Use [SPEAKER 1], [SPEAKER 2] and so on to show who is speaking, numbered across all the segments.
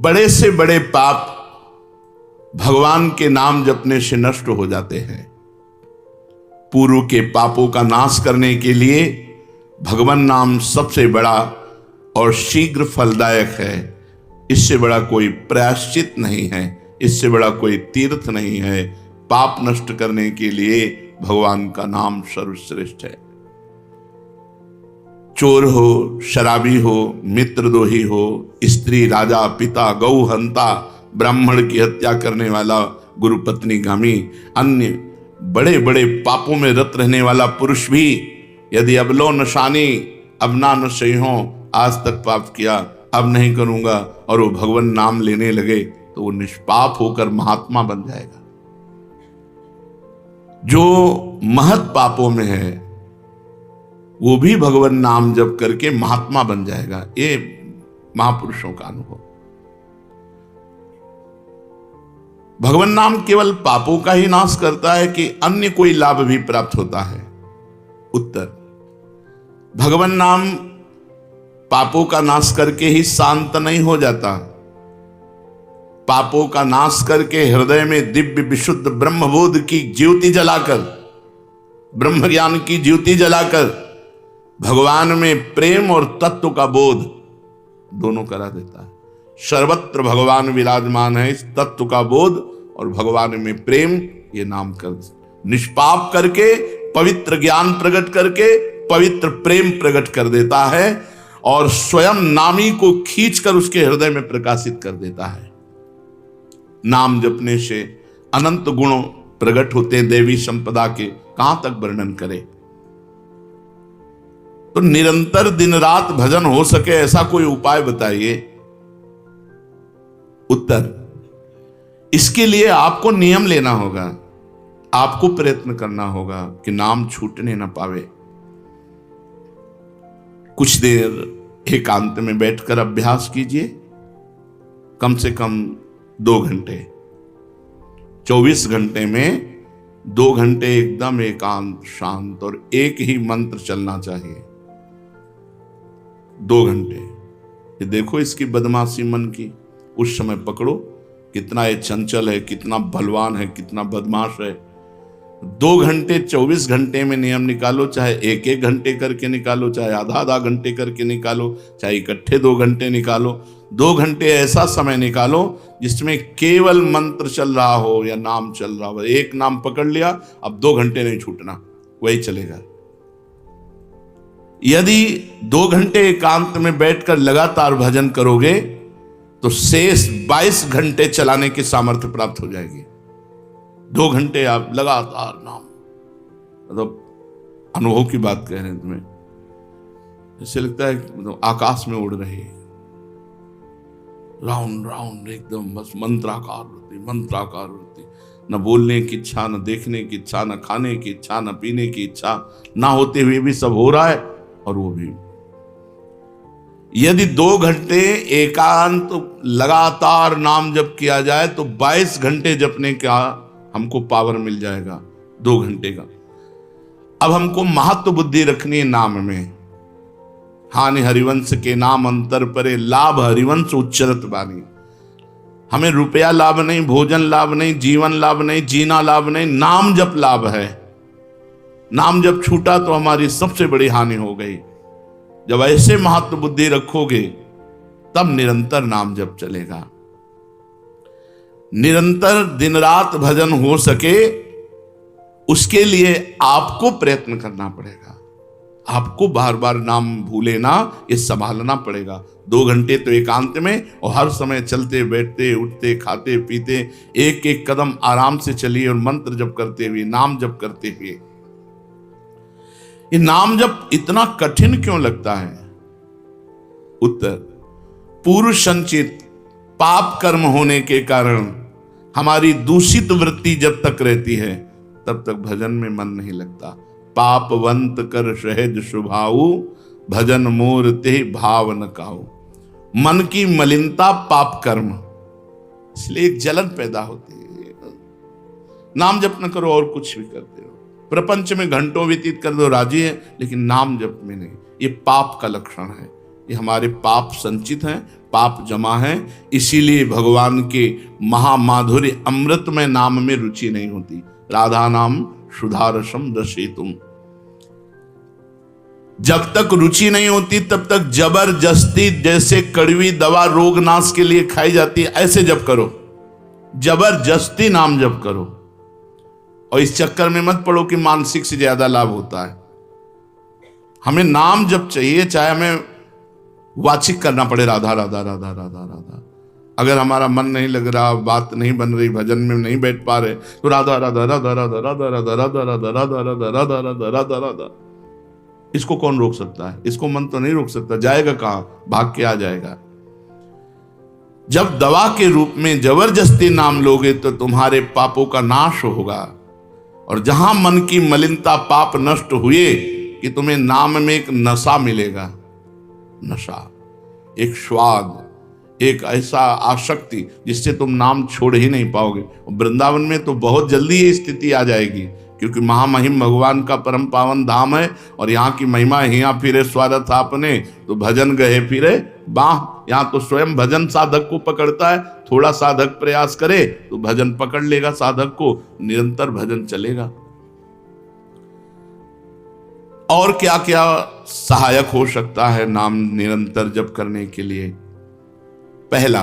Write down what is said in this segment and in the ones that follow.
[SPEAKER 1] बड़े से बड़े पाप भगवान के नाम जपने से नष्ट हो जाते हैं। पूर्व के पापों का नाश करने के लिए भगवान नाम सबसे बड़ा और शीघ्र फलदायक है। इससे बड़ा कोई प्रायश्चित नहीं है, इससे बड़ा कोई तीर्थ नहीं है। पाप नष्ट करने के लिए भगवान का नाम सर्वश्रेष्ठ है। चोर हो, शराबी हो, मित्रद्रोही हो, स्त्री, राजा, पिता, गौ हंता, ब्राह्मण की हत्या करने वाला, गुरु पत्नी गामी, अन्य बड़े बड़े पापों में रत रहने वाला पुरुष भी यदि अबलो नशानी अब ना न सही हो, आज तक पाप किया अब नहीं करूंगा, और वो भगवान नाम लेने लगे तो वो निष्पाप होकर महात्मा बन जाएगा। जो महत पापों में है वो भी भगवान नाम जप करके महात्मा बन जाएगा। ये महापुरुषों का अनुभव। भगवान नाम केवल पापों का ही नाश करता है कि अन्य कोई लाभ भी प्राप्त होता है? उत्तर, भगवान नाम पापों का नाश करके ही शांत नहीं हो जाता। पापों का नाश करके हृदय में दिव्य विशुद्ध ब्रह्मबोध की ज्योति जलाकर, ब्रह्म ज्ञान की ज्योति जलाकर भगवान में प्रेम और तत्व का बोध दोनों करा देता है। सर्वत्र भगवान विराजमान है। इस तत्व का बोध और भगवान में प्रेम, ये नाम कर निष्पाप करके पवित्र ज्ञान प्रकट करके पवित्र प्रेम प्रकट कर देता है और स्वयं नामी को खींचकर उसके हृदय में प्रकाशित कर देता है। नाम जपने से अनंत गुण प्रकट होते हैं देवी संपदा के, कहां तक वर्णन करें। तो निरंतर दिन रात भजन हो सके ऐसा कोई उपाय बताइए। उत्तर, इसके लिए आपको नियम लेना होगा, आपको प्रयत्न करना होगा कि नाम छूटने ना पावे। कुछ देर एकांत में बैठकर अभ्यास कीजिए, कम से कम 2 घंटे। 24 घंटे में 2 घंटे एकदम एकांत शांत और एक ही मंत्र चलना चाहिए। 2 घंटे। ये देखो इसकी बदमाशी मन की, उस समय पकड़ो कितना ये चंचल है, कितना बलवान है, कितना बदमाश है। 2 घंटे 24 घंटे में नियम निकालो, चाहे 1-1 घंटे करके निकालो, चाहे आधा घंटे करके निकालो, चाहे इकट्ठे 2 घंटे निकालो। 2 घंटे ऐसा समय निकालो जिसमें केवल मंत्र चल रहा हो या नाम चल रहा हो। एक नाम पकड़ लिया, अब 2 घंटे नहीं छूटना, वही चलेगा। यदि 2 घंटे एकांत में बैठकर लगातार भजन करोगे तो शेष 22 घंटे चलाने की सामर्थ्य प्राप्त हो जाएगी। 2 घंटे आप लगातार नाम, मतलब अनुभव की बात कह रहे हैं तुम्हें, ऐसे लगता है मतलब आकाश में उड़ रही है, राउंड राउंड एकदम, बस मंत्राकार वृत्ति, न बोलने की इच्छा, न देखने की इच्छा, न खाने की इच्छा, न पीने की इच्छा, ना होते हुए भी सब हो रहा है। और वो भी यदि 2 घंटे एकांत लगातार नाम जप किया जाए तो 22 घंटे जपने का हमको पावर मिल जाएगा 2 घंटे का। अब हमको महत्व बुद्धि रखनी है नाम में। हानि हरिवंश के नाम अंतर परे, लाभ हरिवंश उच्चरत बानी। हमें रुपया लाभ नहीं, भोजन लाभ नहीं, जीवन लाभ नहीं, जीना लाभ नहीं, नाम जप लाभ है। नाम जब छूटा तो हमारी सबसे बड़ी हानि हो गई। जब ऐसे महत्व बुद्धि रखोगे तब निरंतर नाम जप चलेगा। निरंतर दिन रात भजन हो सके उसके लिए आपको प्रयत्न करना पड़ेगा। आपको बार बार नाम भूले ना, ये संभालना पड़ेगा। 2 घंटे तो एकांत में, और हर समय चलते बैठते उठते खाते पीते एक एक कदम आराम से चलिए और मंत्र जप करते हुए, नाम जप करते हुए। ये नाम जप इतना कठिन क्यों लगता है? उत्तर, पूर्व संचित पाप कर्म होने के कारण हमारी दूषित वृत्ति जब तक रहती है तब तक भजन में मन नहीं लगता। पापवंत कर सहज स्वभाव, भजन मोर ते भाव न काऊ। मन की मलिनता पाप कर्म, इसलिए एक जलन पैदा होती है। नाम जप न करो और कुछ भी करते हो, प्रपंच में घंटों व्यतीत कर दो, राजी है, लेकिन नाम जप में नहीं। ये पाप का लक्षण है। ये हमारे पाप संचित हैं, पाप जमा है, इसीलिए भगवान के महामाधुर्य अमृतमय नाम में रुचि नहीं होती। राधा नाम सुधारसम रसेतुम। जब तक रुचि नहीं होती तब तक जबरदस्ती, जैसे कड़वी दवा रोग नाश के लिए खाई जाती है, ऐसे जप करो, जबरदस्ती नाम जप करो। और इस चक्कर में मत पड़ो कि मानसिक से ज्यादा लाभ होता है। हमें नाम जप चाहिए, चाहे हमें वाचिक करना पड़े राधा राधा राधा राधा राधा। अगर हमारा मन नहीं लग रहा, बात नहीं बन रही, भजन में नहीं बैठ पा रहे, तो राधा राधा राधा राधा राधा राधा राधा राधा राधा राधा राधा राधा राधा राधा। इसको कौन रोक सकता है? इसको मन तो नहीं रोक सकता, जाएगा कहां? भाग के आ जाएगा। जब दवा के रूप में जबरदस्ती नाम लोगे तो तुम्हारे पापों का नाश होगा। और जहां मन की मलिनता, पाप नष्ट हुए कि तुम्हें नाम में एक नशा मिलेगा, नशा, एक स्वाद, एक ऐसा आसक्ति जिससे तुम नाम छोड़ ही नहीं पाओगे। वृंदावन में तो बहुत जल्दी ये स्थिति आ जाएगी, क्योंकि महामहिम भगवान का परम पावन धाम है और यहाँ की महिमा हिया फिरे स्वागत आपने, तो भजन गए फिरे बाह। यहाँ तो स्वयं भजन साधक को पकड़ता है। थोड़ा साधक प्रयास करे तो भजन पकड़ लेगा साधक को, निरंतर भजन चलेगा। और क्या क्या सहायक हो सकता है नाम निरंतर जप करने के लिए? पहला,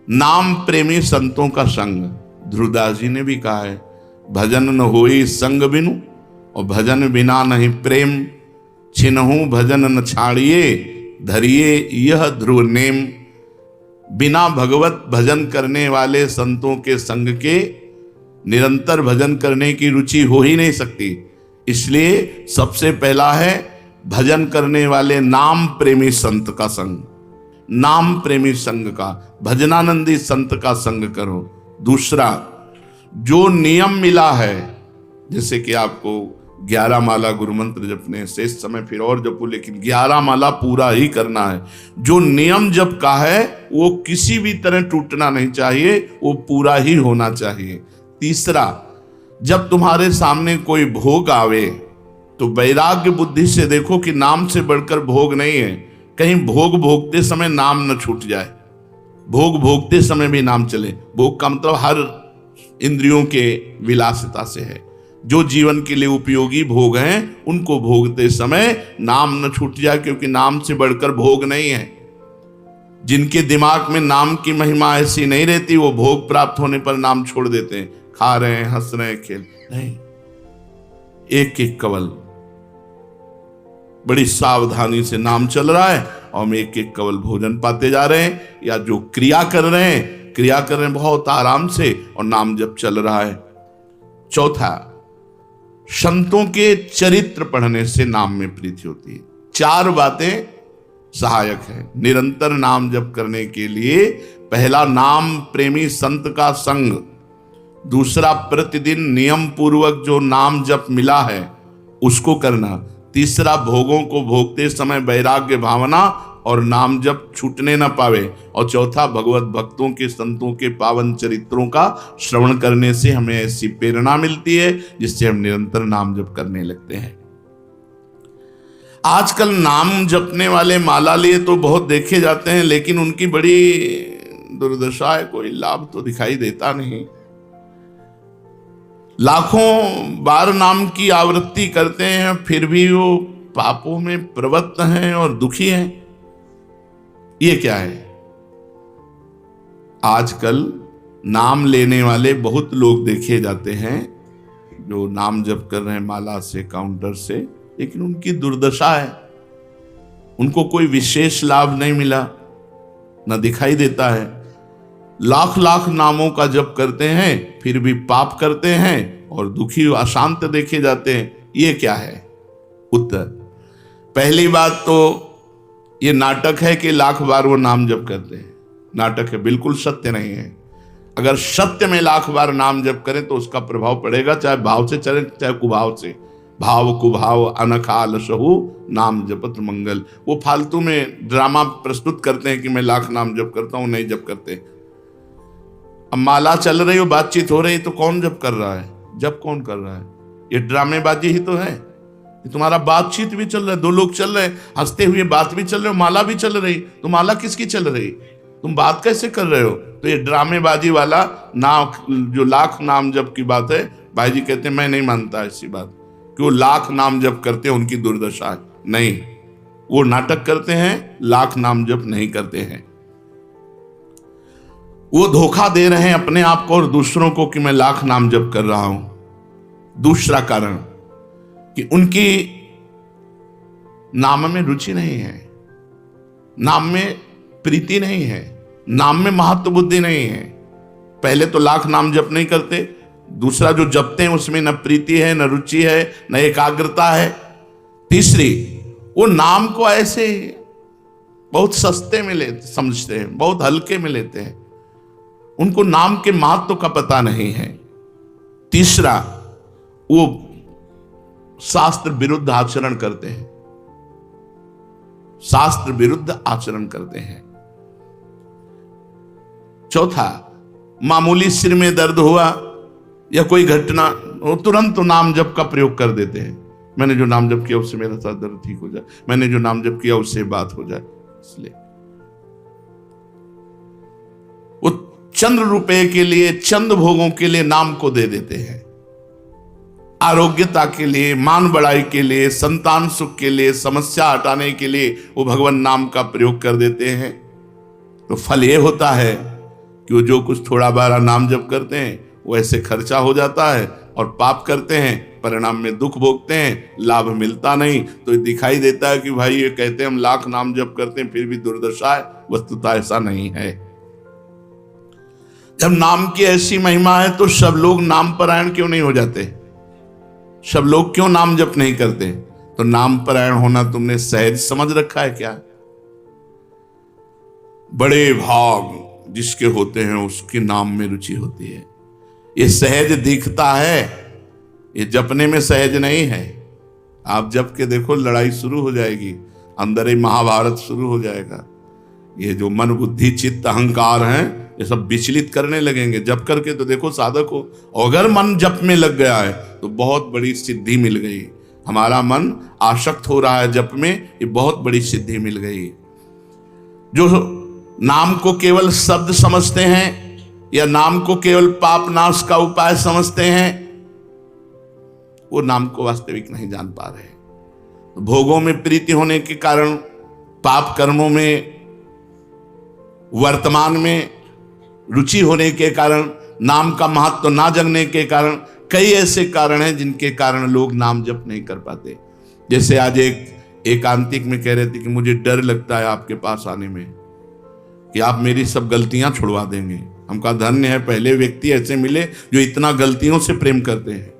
[SPEAKER 1] नाम प्रेमी संतों का संग। ध्रुवदास जी ने भी कहा है, भजन न होई संग बिनु, और भजन बिना नहीं प्रेम, छिनहु भजन न छाड़िए, धरिए यह ध्रुव नेम। बिना भगवत भजन करने वाले संतों के संग के निरंतर भजन करने की रुचि हो ही नहीं सकती। इसलिए सबसे पहला है भजन करने वाले नाम प्रेमी संत का संग, नाम प्रेमी संग का, भजनानंदी संत का संग करो। दूसरा, जो नियम मिला है, जैसे कि आपको 11 माला गुरु मंत्र जपने, शेष समय फिर और जपो, लेकिन 11 माला पूरा ही करना है। जो नियम जप का है वो किसी भी तरह टूटना नहीं चाहिए, वो पूरा ही होना चाहिए। तीसरा, जब तुम्हारे सामने कोई भोग आवे तो वैराग्य बुद्धि से देखो कि नाम से बढ़कर भोग नहीं है। कहीं भोग भोगते समय नाम न छूट जाए, भोग भोगते समय भी नाम चले। भोग का मतलब हर इंद्रियों के विलासिता से है। जो जीवन के लिए उपयोगी भोग हैं उनको भोगते समय नाम न छूट जाए, क्योंकि नाम से बढ़कर भोग नहीं है। जिनके दिमाग में नाम की महिमा ऐसी नहीं रहती, वो भोग प्राप्त होने पर नाम छोड़ देते हैं। खा रहे हैं, हंस रहे हैं, खेल नहीं, एक एक कवल बड़ी सावधानी से नाम चल रहा है और हम एक एक कवल भोजन पाते जा रहे हैं, या जो क्रिया कर रहे हैं बहुत आराम से और नाम जब चल रहा है। चौथा, संतों के चरित्र पढ़ने से नाम में प्रीति होती है। 4 बातें सहायक है निरंतर नाम जप करने के लिए। पहला, नाम प्रेमी संत का संग। दूसरा, प्रतिदिन नियम पूर्वक जो नाम जप मिला है उसको करना। तीसरा, भोगों को भोगते समय वैराग्य भावना और नाम जप छूटने न पावे। और चौथा, भगवत भक्तों के संतों के पावन चरित्रों का श्रवण करने से हमें ऐसी प्रेरणा मिलती है जिससे हम निरंतर नाम जप करने लगते हैं। आजकल नाम जपने वाले माला लिए तो बहुत देखे जाते हैं, लेकिन उनकी बड़ी दुर्दशा है, कोई लाभ तो दिखाई देता नहीं। लाखों बार नाम की आवृत्ति करते हैं, फिर भी वो पापों में प्रवृत्त हैं और दुखी हैं। ये क्या है? आजकल नाम लेने वाले बहुत लोग देखे जाते हैं जो नाम जप कर रहे हैं माला से, काउंटर से, लेकिन उनकी दुर्दशा है। उनको कोई विशेष लाभ नहीं मिला, न दिखाई देता है। लाख लाख नामों का जप करते हैं फिर भी पाप करते हैं और दुखी अशांत देखे जाते हैं। ये क्या है? उत्तर, पहली बात तो ये नाटक है कि लाख बार वो नाम जप करते हैं। नाटक है, बिल्कुल सत्य नहीं है। अगर सत्य में लाख बार नाम जप करें तो उसका प्रभाव पड़ेगा, चाहे भाव से चले चाहे कुभाव से। भाव कुभाव अनखाल सहु नाम जपत मंगल। वो फालतू में ड्रामा प्रस्तुत करते हैं कि मैं लाख नाम जप करता हूं, नहीं जप करते। अब माला चल रही हो, बातचीत हो रही, तो कौन जप कर रहा है? जप कौन कर रहा है? ये ड्रामेबाजी ही तो है। तुम्हारा बातचीत भी चल रहा है, दो लोग चल रहे हैं, हंसते हुए बात भी चल रहे हो, माला भी चल रही, तो माला किसकी चल रही, तुम बात कैसे कर रहे हो? तो ये ड्रामेबाजी वाला नाम, जो लाख नाम जप की बात है, भाई जी कहते हैं मैं नहीं मानता ऐसी बात कि वो लाख नाम जप करते हैं उनकी दुर्दशा है। नहीं, वो नाटक करते हैं, लाख नाम जप नहीं करते हैं। वो धोखा दे रहे हैं अपने आप को और दूसरों को कि मैं लाख नाम जप कर रहा हूं। दूसरा कारण कि उनकी नाम में रुचि नहीं है, नाम में प्रीति नहीं है, नाम में महत्व बुद्धि नहीं है। पहले तो लाख नाम जप नहीं करते, दूसरा जो जपते हैं उसमें न प्रीति है, न रुचि है, न एकाग्रता है। तीसरी, वो नाम को ऐसे बहुत सस्ते में समझते हैं, बहुत हल्के में लेते हैं, उनको नाम के महत्व का पता नहीं है। तीसरा, वो शास्त्र विरुद्ध आचरण करते हैं, शास्त्र विरुद्ध आचरण करते हैं। चौथा, मामूली सिर में दर्द हुआ या कोई घटना, वो तुरंत तो नाम जप का प्रयोग कर देते हैं। मैंने जो नाम जप किया उससे मेरा सर दर्द ठीक हो जाए, मैंने जो नाम जप किया उससे बात हो जाए। इसलिए वो चंद रुपए के लिए, चंद भोगों के लिए नाम को दे देते हैं। आरोग्यता के लिए, मान बढ़ाई के लिए, संतान सुख के लिए, समस्या हटाने के लिए वो भगवान नाम का प्रयोग कर देते हैं। तो फल ये होता है कि वो जो कुछ थोड़ा बारा नाम जप करते हैं वो ऐसे खर्चा हो जाता है, और पाप करते हैं, परिणाम में दुख भोगते हैं, लाभ मिलता नहीं। तो दिखाई देता है कि भाई ये कहते हैं हम लाख नाम जप करते हैं फिर भी दुर्दशा है। वस्तुतः ऐसा नहीं है। जब नाम की ऐसी महिमा है तो सब लोग नाम परायण क्यों नहीं हो जाते? सब लोग क्यों नाम जप नहीं करते? तो नाम परायण होना तुमने सहज समझ रखा है क्या? बड़े भाग जिसके होते हैं उसके नाम में रुचि होती है। ये सहज दिखता है, ये जपने में सहज नहीं है। आप जप के देखो, लड़ाई शुरू हो जाएगी, अंदर ही महाभारत शुरू हो जाएगा। ये जो मन बुद्धि चित्त अहंकार हैं ये सब विचलित करने लगेंगे। जप करके तो देखो साधक हो, अगर मन जप में लग गया है तो बहुत बड़ी सिद्धि मिल गई। हमारा मन आसक्त हो रहा है जप में, ये बहुत बड़ी सिद्धि मिल गई। जो नाम को केवल शब्द समझते हैं या नाम को केवल पाप नाश का उपाय समझते हैं, वो नाम को वास्तविक नहीं जान पा रहे। तो भोगों में प्रीति होने के कारण, पाप कर्मों में वर्तमान में रुचि होने के कारण, नाम का महत्व ना जानने के कारण, कई ऐसे कारण हैं जिनके कारण लोग नाम जप नहीं कर पाते। जैसे आज एक एकांतिक में कह रहे थे कि मुझे डर लगता है आपके पास आने में कि आप मेरी सब गलतियां छुड़वा देंगे। हमका धन्य है, पहले व्यक्ति ऐसे मिले जो इतना गलतियों से प्रेम करते हैं,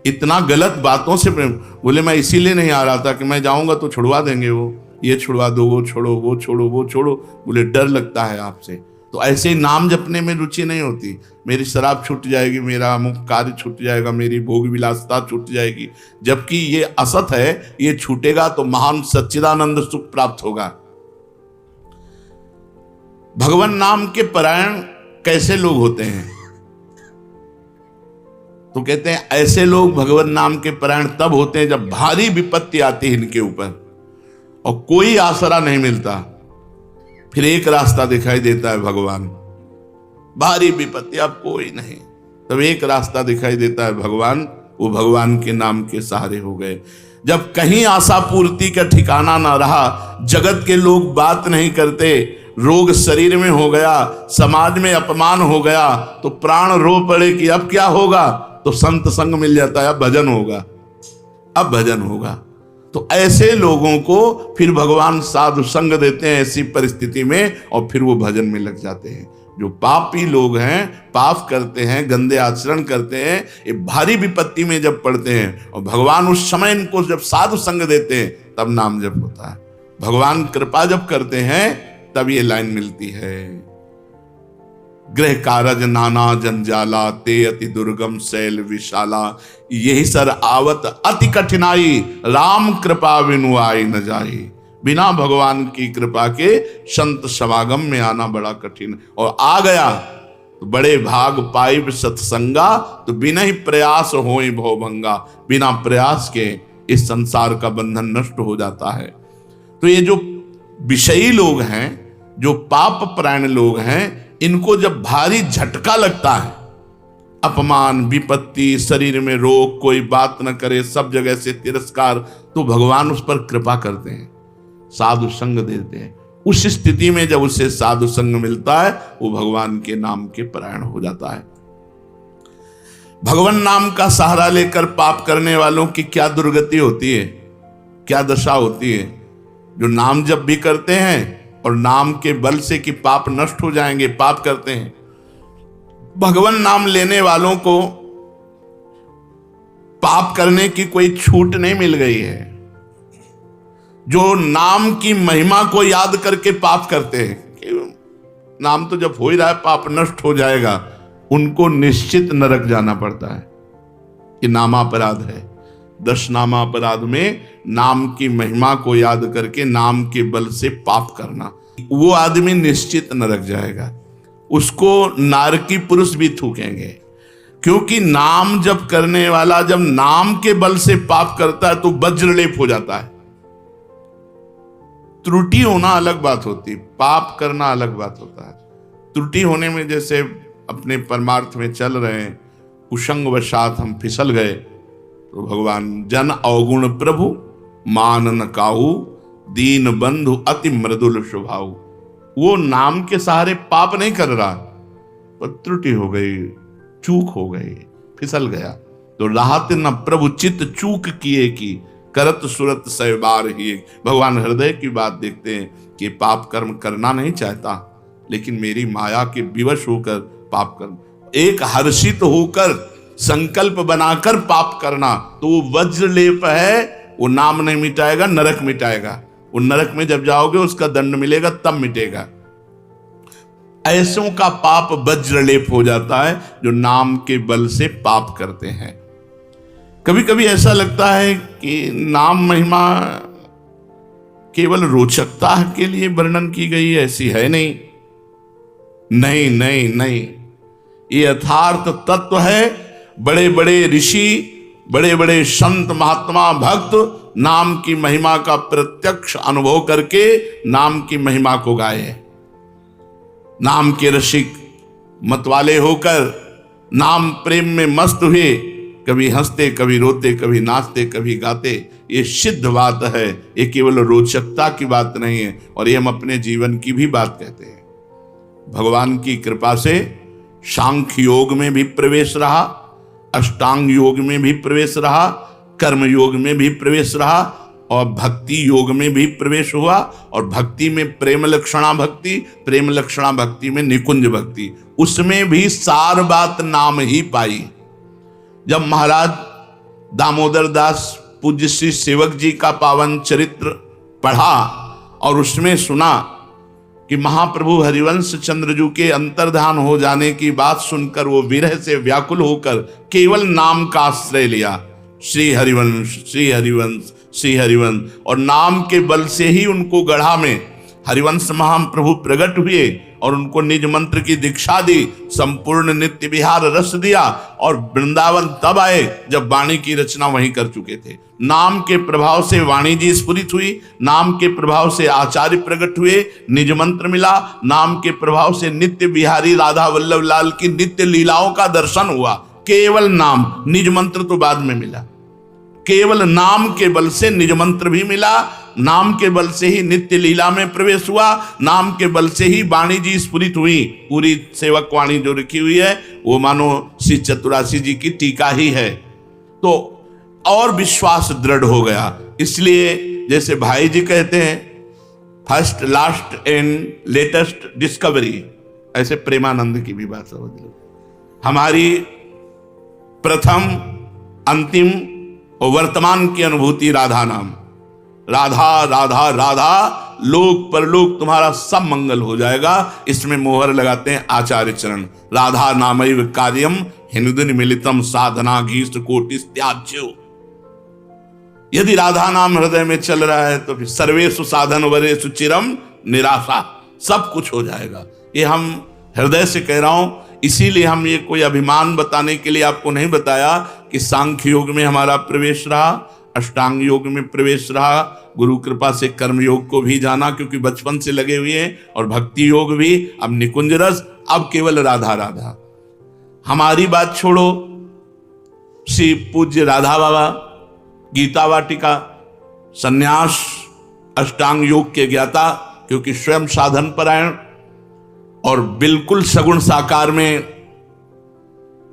[SPEAKER 1] इतना गलत बातों से प्रेम। बोले मैं इसीलिए नहीं आ रहा था कि मैं जाऊंगा तो छुड़वा देंगे, वो ये छुड़वा दो, वो छोड़ो, वो छोड़ो, वो छोड़ो। बोले डर लगता है आपसे। तो ऐसे ही नाम जपने में रुचि नहीं होती। मेरी शराब छूट जाएगी, मेरा अमुक कार्य छूट जाएगा, मेरी भोग विलासता छूट जाएगी। जबकि ये असत है, ये छूटेगा तो महान सच्चिदानंद सुख प्राप्त होगा। भगवान नाम के परायण कैसे लोग होते हैं? तो कहते हैं ऐसे लोग भगवान नाम के परायण तब होते हैं जब भारी विपत्ति आती है इनके ऊपर और कोई आसरा नहीं मिलता। फिर एक रास्ता दिखाई देता है भगवान। भारी विपत्ति, अब कोई नहीं, तब एक रास्ता दिखाई देता है भगवान। वो भगवान के नाम के सहारे हो गए। जब कहीं आशा पूर्ति का ठिकाना ना रहा, जगत के लोग बात नहीं करते, रोग शरीर में हो गया, समाज में अपमान हो गया, तो प्राण रो पड़े कि अब क्या होगा? तो संत संग मिल जाता है, अब भजन होगा, अब भजन होगा। तो ऐसे लोगों को फिर भगवान साधु संग देते हैं ऐसी परिस्थिति में, और फिर वो भजन में लग जाते हैं। जो पापी लोग हैं, पाप करते हैं, गंदे आचरण करते हैं, ये भारी विपत्ति में जब पड़ते हैं और भगवान उस समय इनको जब साधु संग देते हैं तब नाम जप होता है। भगवान कृपा जब करते हैं तब ये लाइन मिलती है, गृह कारज नाना जंजाला, ते अति दुर्गम शैल विशाला, यही सर आवत अति कठिनाई, राम कृपा बिनु आई न जाई। बिना भगवान की कृपा के संत समागम में आना बड़ा कठिन, और आ गया तो बड़े भाग पाइब सत्संगा, तो बिना ही प्रयास होई भवभंगा। बिना प्रयास के इस संसार का बंधन नष्ट हो जाता है। तो ये जो विषयी लोग हैं, जो पाप परायण लोग हैं, इनको जब भारी झटका लगता है, अपमान, विपत्ति, शरीर में रोग, कोई बात न करे, सब जगह से तिरस्कार, तो भगवान उस पर कृपा करते हैं, साधु संग देते हैं। उस स्थिति में जब उसे साधु संग मिलता है, वो भगवान के नाम के परायण हो जाता है। भगवान नाम का सहारा लेकर पाप करने वालों की क्या दुर्गति होती है, क्या दशा होती है। जो नाम जप भी करते हैं और नाम के बल से कि पाप नष्ट हो जाएंगे, पाप करते हैं। भगवान नाम लेने वालों को पाप करने की कोई छूट नहीं मिल गई है। जो नाम की महिमा को याद करके पाप करते हैं कि नाम तो जब हो ही रहा है, पाप नष्ट हो जाएगा, उनको निश्चित नरक जाना पड़ता है। ये नामापराध है। 10 नामापराध में नाम की महिमा को याद करके नाम के बल से पाप करना, वो आदमी निश्चित नरक जाएगा। उसको नारकी पुरुष भी थूकेंगे, क्योंकि नाम जब करने वाला जब नाम के बल से पाप करता है तो वज्रलेप हो जाता है। त्रुटि होना अलग बात होती, पाप करना अलग बात होता है। त्रुटि होने में जैसे अपने परमार्थ में चल रहे हैं, कुसंग वशात हम फिसल गए, तो भगवान जन अवगुण प्रभु मान न काहू, दीन बंधु अति मृदुल स्वभाव। वो नाम के सहारे पाप नहीं कर रहा, पर त्रुटि हो गई, चूक हो गई, फिसल गया। तो राहत न प्रभु चित्त चूक किए की, करत सुरत सै बार ही। भगवान हृदय की बात देखते हैं कि पाप कर्म करना नहीं चाहता, लेकिन मेरी माया के विवश होकर पाप करना, एक हर्षित होकर संकल्प बनाकर पाप करना, तो वो वज्रलेप है। वो नाम नहीं मिटाएगा, नरक मिटाएगा। वो नरक में जब जाओगे उसका दंड मिलेगा, तब मिटेगा। ऐसों का पाप वज्रलेप हो जाता है जो नाम के बल से पाप करते हैं। कभी कभी ऐसा लगता है कि नाम महिमा केवल रोचकता के लिए वर्णन की गई है, ऐसी है नहीं। नहीं नहीं नहीं, ये यथार्थ तत्व है। बड़े बड़े ऋषि, बड़े बड़े संत, महात्मा, भक्त नाम की महिमा का प्रत्यक्ष अनुभव करके नाम की महिमा को गाए। नाम के रसिक मतवाले होकर नाम प्रेम में मस्त हुए, कभी हंसते, कभी रोते, कभी नाचते, कभी गाते। ये सिद्ध बात है, ये केवल रोचकता की बात नहीं है, और ये हम अपने जीवन की भी बात कहते हैं। भगवान की कृपा से सांख्य योग में भी प्रवेश रहा, अष्टांग योग में भी प्रवेश रहा, कर्म योग में भी प्रवेश रहा, और भक्ति योग में भी प्रवेश हुआ। और भक्ति में प्रेम लक्षणा भक्ति, प्रेम लक्षणा भक्ति में निकुंज भक्ति, उसमें भी सार बात नाम ही पाई। जब महाराज दामोदर दास पूज्य श्री सेवक जी का पावन चरित्र पढ़ा और उसमें सुना कि महाप्रभु हरिवंश चंद्रजू के अंतर्धान हो जाने की बात सुनकर वो विरह से व्याकुल होकर केवल नाम का आश्रय लिया, श्री हरिवंश, श्री हरिवंश, श्री हरिवंश। और नाम के बल से ही उनको गढ़ा में हरिवंश महाप्रभु प्रकट हुए और उनको निज मंत्र की दीक्षा दी, संपूर्ण नित्य विहार रस दिया, और वृंदावन तब आए जब वाणी की रचना वहीं कर चुके थे। नाम के प्रभाव से वाणी जी स्फुरित हुई, नाम के प्रभाव से आचार्य प्रकट हुए, निज मंत्र मिला, नाम के प्रभाव से नित्य विहारी राधा वल्लभ लाल की नित्य लीलाओं का दर्शन हुआ। केवल नाम, निज मंत्र तो बाद में मिला। केवल नाम के बल से निज मंत्र भी मिला, नाम के बल से ही नित्य लीला में प्रवेश हुआ, नाम के बल से ही वाणी जी स्फुरित हुई। पूरी सेवक वाणी जो लिखी हुई है वो मानो श्री चतुरासी जी की टीका ही है। तो और विश्वास दृढ़ हो गया। इसलिए जैसे भाई जी कहते हैं, first last and latest discovery, ऐसे प्रेमानंद की भी बात समझ लो। हमारी प्रथम, अंतिम और वर्तमान की अनुभूति राधा नाम। राधा राधा राधा, लोक परलोक तुम्हारा सब मंगल हो जाएगा। इसमें मोहर लगाते हैं आचार्य चरण। राधा नामैव कार्यम हिंदुन मिलितम साधना घीष्ट कोटिस त्याज्यो। यदि राधा नाम हृदय में चल रहा है तो फिर सर्वेषु साधन वरेषु चिरम निराशा, सब कुछ हो जाएगा। ये हम हृदय से कह रहा हूं। इसीलिए हम ये कोई अभिमान बताने के लिए आपको नहीं बताया कि सांख्य योग में हमारा प्रवेश रहा, अष्टांग योग में प्रवेश रहा, गुरु कृपा से कर्म योग को भी जाना क्योंकि बचपन से लगे हुए हैं, और भक्ति योग भी, अब निकुंज रस, अब केवल राधा राधा। हमारी बात छोड़ो, श्री पूज्य राधा बाबा गीता वाटिका संन्यास अष्टांग योग के ज्ञाता, क्योंकि स्वयं साधन परायण और बिल्कुल सगुण साकार में,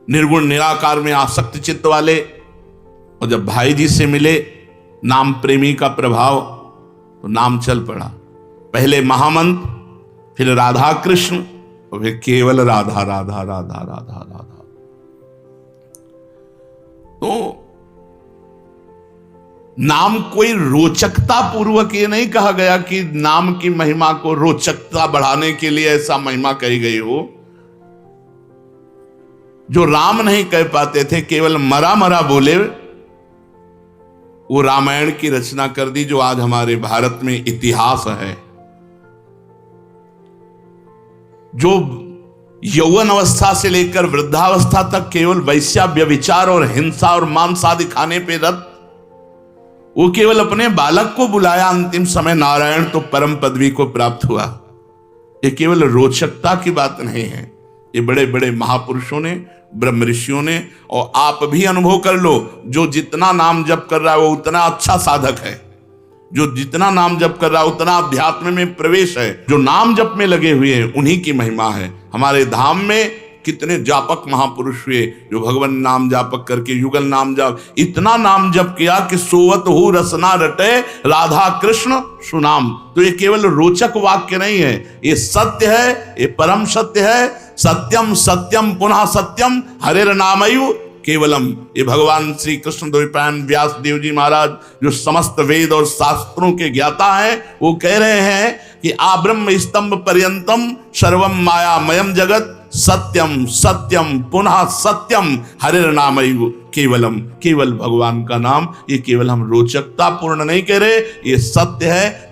[SPEAKER 1] निर्गुण निराकार में आसक्त चित्त वाले, और जब भाई जी से मिले नाम प्रेमी का प्रभाव, तो नाम चल पड़ा। पहले महामंत्र, फिर राधा कृष्ण, और फिर केवल राधा राधा राधा राधा राधा। तो नाम कोई रोचकता पूर्वक ये नहीं कहा गया कि नाम की महिमा को रोचकता बढ़ाने के लिए ऐसा महिमा कही गई हो। जो राम नहीं कह पाते थे, केवल मरा मरा बोले, वो रामायण की रचना कर दी, जो आज हमारे भारत में इतिहास है। जो यौवन अवस्था से लेकर वृद्धावस्था तक केवल वैश्या व्यभिचार और हिंसा और मांस आदि खाने पे रत, वो केवल अपने बालक को बुलाया, अंतिम समय नारायण तो परम पदवी को प्राप्त हुआ। ये केवल रोचकता की बात नहीं है, ये बड़े बड़े महापुरुषों ने, ब्रह्म ऋषियों ने, और आप भी अनुभव कर लो, जो जितना नाम जप कर रहा है वो उतना अच्छा साधक है, जो जितना नाम जप कर रहा है उतना अध्यात्म में प्रवेश है। जो नाम जप में लगे हुए हैं उन्हीं की महिमा है। हमारे धाम में कितने जापक महापुरुष हुए जो भगवान नाम जापक करके युगल नाम जाप, इतना नाम जप किया कि सोवत हो रसना रटे राधा कृष्ण सुनाम। तो ये केवल रोचक वाक्य नहीं है, ये सत्य है, ये परम सत्य है। सत्यम सत्यम पुनः सत्यम हरेर नामयु केवलम। ये भगवान श्री कृष्ण द्वैपायन व्यास देव जी महाराज, जो समस्त वेद और शास्त्रों के ज्ञाता हैं, वो कह रहे हैं कि आब्रह्म स्तंभ पर्यंतम सर्वम मायामयम जगत सत्यम सत्यम पुनः सत्यम हरिर नामयु केवलम। केवल भगवान का नाम, ये केवल हम रोचकता पूर्ण नहीं कह रहे, ये सत्य है।